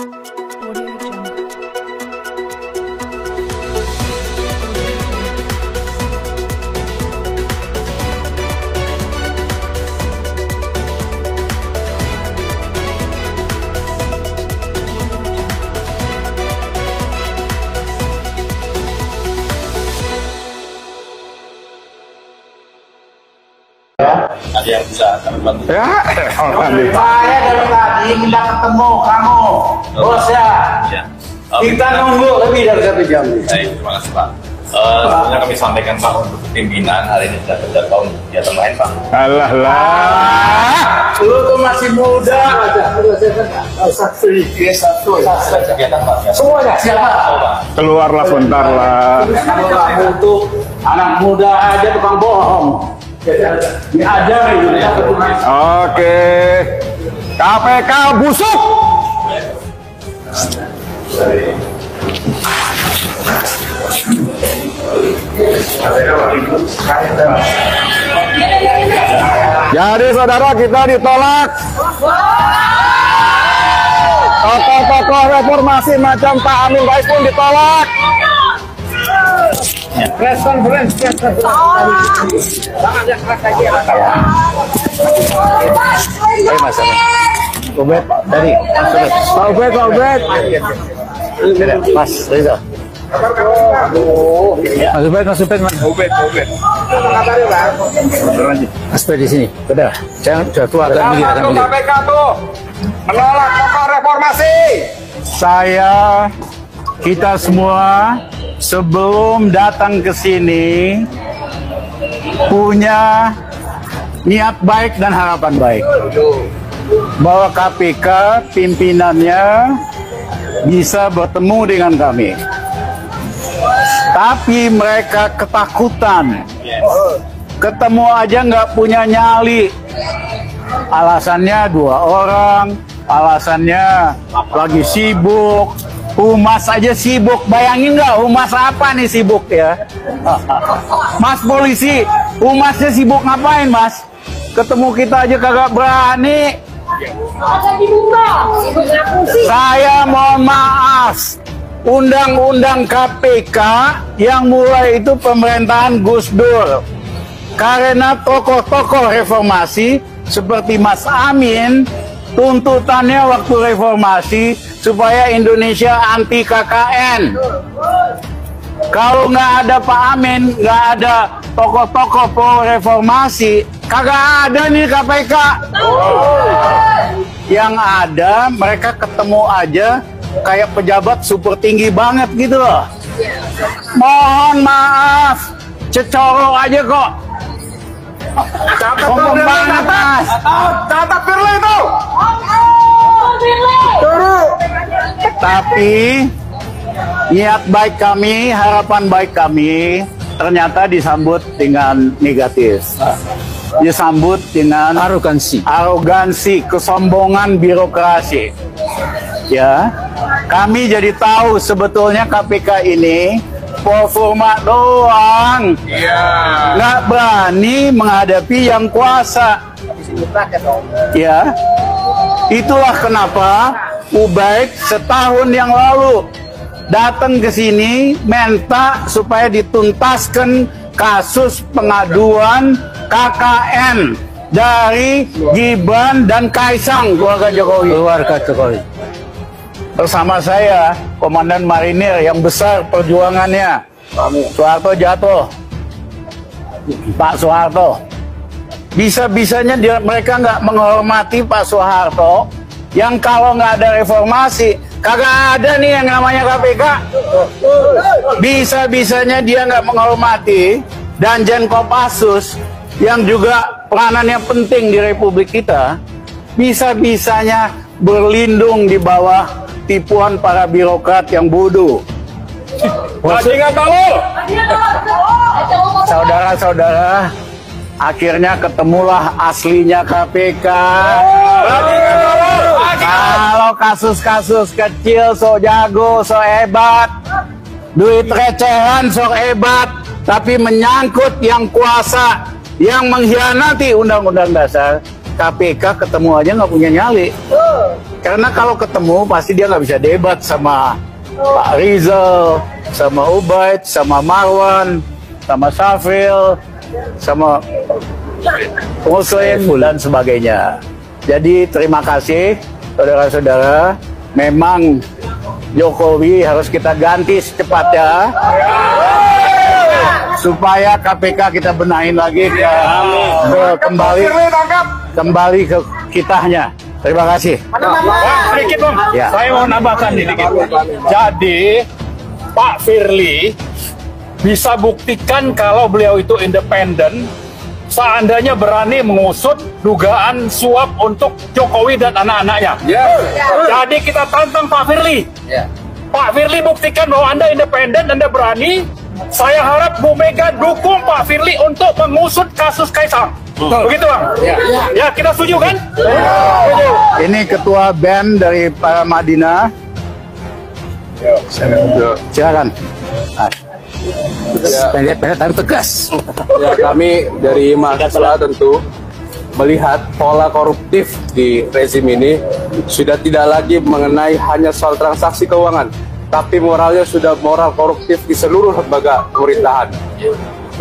Audio Jungle. Ada yang bisa kami bantu? Ya, alhamdulillah. Saya dari tadi minta ketemu kamu, bos ya. Ya. Kita nunggu lebih dari 1 jam. Baik, terima kasih Pak. Sebenarnya kami sampaikan Pak untuk pimpinan hari ini sudah terdaftar untuk kegiatan lain Pak. Alah lah. Lu tuh masih muda aja. Nggak usah satu. Kegiatan Pak. Ya. Semuanya siapa? Oh, Pak. Keluarlah sebentar lah. Kalau kamu tuh anak muda aja tukang bohong. Diajarin ya. Oke. KPK busuk. Jadi saudara, kita ditolak. Tokoh-tokoh reformasi macam Pak Amin Rais pun ditolak. Press conference. Ayo Mas Ubed dari Pak Ubed. Mas Reza. Mas Ubed. Mas Ubed di sini. Benar. Jangan sudah keluar akan begini. KPK tuh menolak tokoh reformasi. Kita semua sebelum datang ke sini punya niat baik dan harapan baik bahwa KPK pimpinannya bisa bertemu dengan kami. Tapi mereka ketakutan. Ketemu aja nggak punya nyali. Alasannya 2 orang, alasannya lagi sibuk. Humas aja sibuk, bayangin nggak humas apa nih sibuk ya? Mas polisi, humasnya sibuk ngapain mas? Ketemu kita aja kagak berani. Saya mohon maaf, undang-undang KPK yang mulai itu pemerintahan Gus Dur. Karena tokoh-tokoh reformasi seperti Mas Amin, tuntutannya waktu reformasi supaya Indonesia anti KKN. Kalau nggak ada Pak Amin, nggak ada tokoh-tokoh pro reformasi, kagak ada nih KPK. Yang ada mereka ketemu aja kayak pejabat super tinggi banget gitu loh. Mohon maaf, cecoro aja kok. Ngomong banget mas. Catat Firly itu. Tapi niat baik kami, harapan baik kami ternyata disambut dengan negatif. Disambut dengan arogansi, kesombongan birokrasi. Ya, kami jadi tahu sebetulnya KPK ini performa doang. Nggak berani menghadapi yang kuasa. Ya, itulah kenapa Ubaid setahun yang lalu datang ke sini minta supaya dituntaskan kasus pengaduan KKN dari Gibran dan Kaisang keluarga Jokowi. Bersama saya, Komandan Marinir yang besar perjuangannya, Soeharto jatuh, Pak Soeharto. Bisa-bisanya mereka nggak menghormati Pak Soeharto, yang kalau nggak ada reformasi, kagak ada nih yang namanya KPK. Bisa-bisanya dia nggak menghormati Danjen Kopassus, yang juga peranannya penting di Republik kita. Bisa-bisanya berlindung di bawah tipuan para birokrat yang bodoh. Saudara-saudara, akhirnya ketemulah aslinya KPK. Kalau kasus-kasus kecil so jago, so hebat, duit recehan so hebat, tapi menyangkut yang kuasa, yang mengkhianati undang-undang dasar, KPK ketemu aja nggak punya nyali. Karena kalau ketemu pasti dia nggak bisa debat sama Pak Rizal, sama Ubaid, sama Marwan, sama Safil, sama Muslim dan sebagainya. Jadi terima kasih saudara-saudara. Memang Jokowi harus kita ganti secepatnya supaya KPK kita benahin lagi kembali ke kitanya. Terima kasih. Sedikit Bang, Ya. saya mau nambahkan sedikit. Jadi Pak Firly bisa buktikan kalau beliau itu independen seandainya berani mengusut dugaan suap untuk Jokowi dan anak-anaknya. Jadi kita tantang Pak Firly. Pak Firly buktikan bahwa Anda independen, Anda berani. Saya harap Bu Mega dukung Pak Firly untuk mengusut kasus Kaisang. Begitu Bang? Ya, kita setuju kan? Setuju. Ini ketua band dari para Madinah. Silakan. pendek tapi tegas. Ya, kami dari mahasiswa tentu melihat pola koruptif di rezim ini sudah tidak lagi mengenai hanya soal transaksi keuangan, tapi moralnya sudah moral koruptif di seluruh lembaga pemerintahan.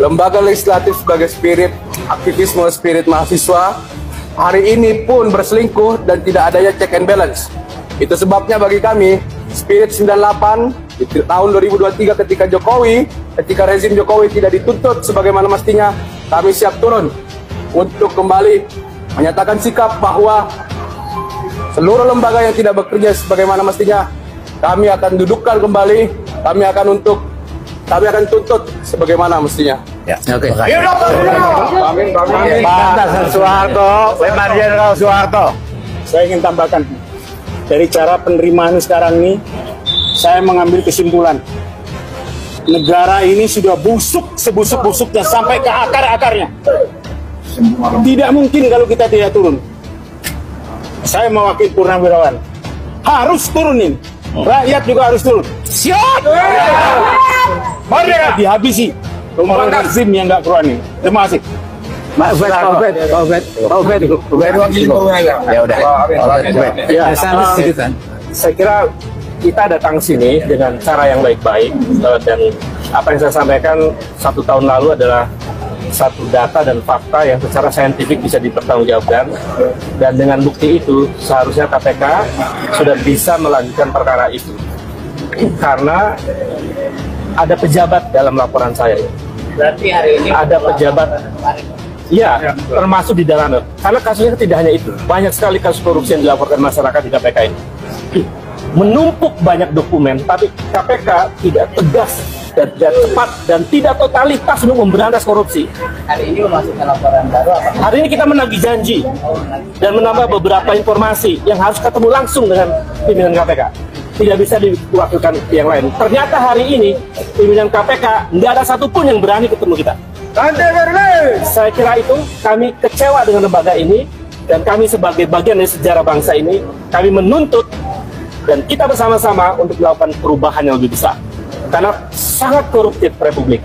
Lembaga legislatif sebagai spirit aktivisme, spirit mahasiswa hari ini pun berselingkuh dan tidak adanya check and balance. Itu sebabnya bagi kami spirit 98 di tahun 2023 ketika rezim Jokowi tidak dituntut sebagaimana mestinya, kami siap turun untuk kembali menyatakan sikap bahwa seluruh lembaga yang tidak bekerja sebagaimana mestinya kami akan dudukkan kembali, kami akan tuntut sebagaimana mestinya. Ya. Oke. Pak Soeharto, Letnan Jenderal Soeharto. Saya ingin tambahkan, dari cara penerimaan sekarang ini, saya mengambil kesimpulan. Negara ini sudah busuk, sebusuk-busuknya sampai ke akar-akarnya. Tidak mungkin kalau kita tidak turun. Saya mewakili Purnawirawan. Harus turunin. Rakyat juga harus turun. Siap! Mari dihabisi. Orang rezim yang nggak berani. Terima kasih. Pak Ubed. Ya udah. Ya, saya kira kita datang sini dengan cara yang baik-baik, dan apa yang saya sampaikan 1 tahun lalu adalah satu data dan fakta yang secara saintifik bisa dipertanggungjawabkan, dan dengan bukti itu seharusnya KPK sudah bisa melanjutkan perkara itu karena ada pejabat dalam laporan saya. Berarti hari ini Ada pejabat. Iya, termasuk di dalamnya. Karena kasusnya tidak hanya itu, banyak sekali kasus korupsi yang dilaporkan masyarakat di KPK ini. Menumpuk banyak dokumen, tapi KPK tidak tegas dan tidak cepat dan tidak totalitas untuk memberantas korupsi. hari ini memasukkan laporan baru apa? Hari ini kita menagih janji dan menambah beberapa informasi yang harus ketemu langsung dengan pimpinan KPK. Tidak bisa diwakilkan yang lain. Ternyata hari ini pimpinan KPK tidak ada satupun yang berani ketemu kita. Saya kira itu kami kecewa dengan lembaga ini, dan kami sebagai bagian dari sejarah bangsa ini, kami menuntut dan kita bersama-sama untuk melakukan perubahan yang lebih besar. Karena sangat koruptif Republik.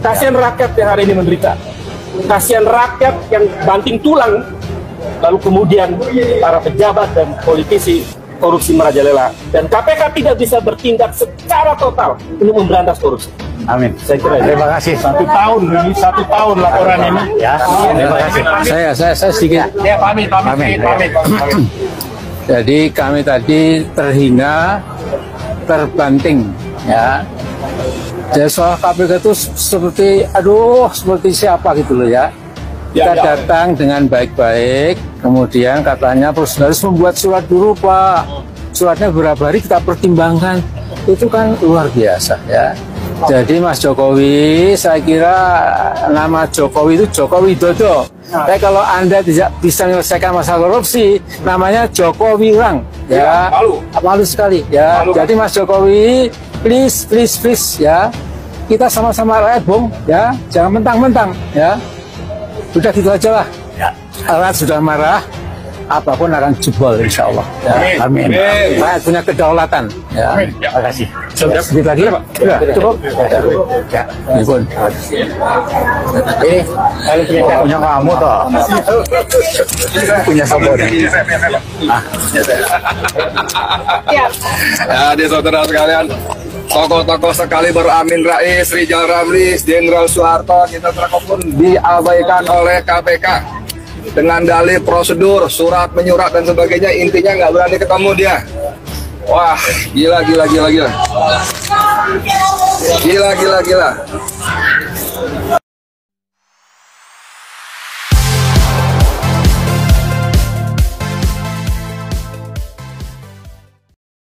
Kasihan rakyat yang hari ini menderita. Kasihan rakyat yang banting tulang, lalu kemudian para pejabat dan politisi korupsi merajalela, dan KPK tidak bisa bertindak secara total untuk memberantas korupsi. Amin. Saya kira Terima kasih. 1 tahun ini, 1 tahun laporan ini. Ya. Terima kasih. Saya sedikit. Ya, pamit. Jadi kami tadi terhina, terbanting, ya. Jadi soal KPK itu seperti, seperti siapa gitu loh ya. Kita datang dengan baik-baik, kemudian katanya harus membuat surat dulu Pak. Suratnya beberapa hari kita pertimbangkan. Itu kan luar biasa ya. Jadi Mas Jokowi, saya kira nama Jokowi itu Joko Widodo. Tapi kalau Anda tidak bisa menyelesaikan masalah korupsi, namanya Joko Wirang. Ya, malu sekali. Ya, jadi Mas Jokowi, please ya, kita sama-sama rakyat, Bung. Ya, jangan mentang-mentang. Ya, udah gitu aja lah. Rakyat sudah marah. apapun akan jebol insya Allah. Ya, amin. Rakyat punya kedaulatan. Ya, terima kasih. Sedikit lagi, Pak? Ya, cukup. Ya, ini pun. Ini punya kamu toh. Punya saudara. Jadi saudara sekalian, tokoh-tokoh sekaliber Amin Rais, Rizal Ramli, Jenderal Soeharto, kita pun diabaikan oleh KPK dengan dalih prosedur, surat menyurat dan sebagainya. Intinya nggak berani ketemu dia. Wah, gila. Gila.